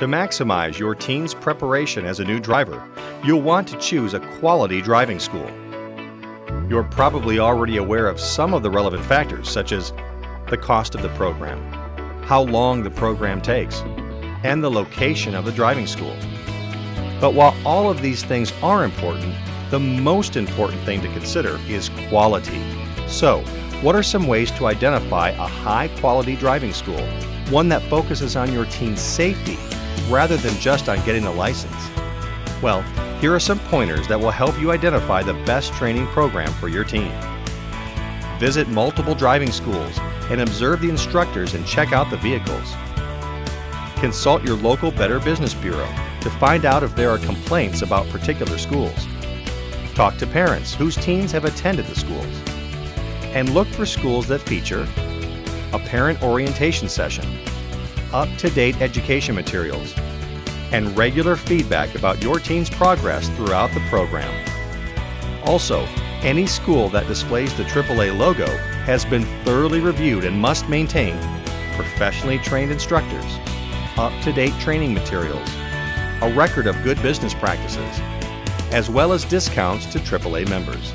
To maximize your teen's preparation as a new driver, you'll want to choose a quality driving school. You're probably already aware of some of the relevant factors, such as the cost of the program, how long the program takes, and the location of the driving school. But while all of these things are important, the most important thing to consider is quality. So, what are some ways to identify a high-quality driving school, one that focuses on your teen's safety rather than just on getting a license? Well, here are some pointers that will help you identify the best training program for your teen. Visit multiple driving schools and observe the instructors and check out the vehicles. Consult your local Better Business Bureau to find out if there are complaints about particular schools. Talk to parents whose teens have attended the schools. And look for schools that feature a parent orientation session, up-to-date education materials, and regular feedback about your teen's progress throughout the program. Also, any school that displays the AAA logo has been thoroughly reviewed and must maintain professionally trained instructors, up-to-date training materials, a record of good business practices, as well as discounts to AAA members.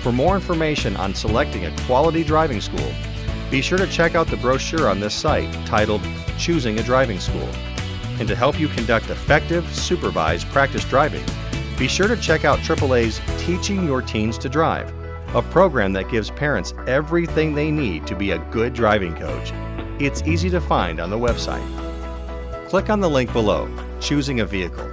For more information on selecting a quality driving school, be sure to check out the brochure on this site titled Choosing a Driving School. And to help you conduct effective, supervised practice driving, be sure to check out AAA's Teaching Your Teens to Drive, a program that gives parents everything they need to be a good driving coach. It's easy to find on the website. Click on the link below, Choosing a Vehicle,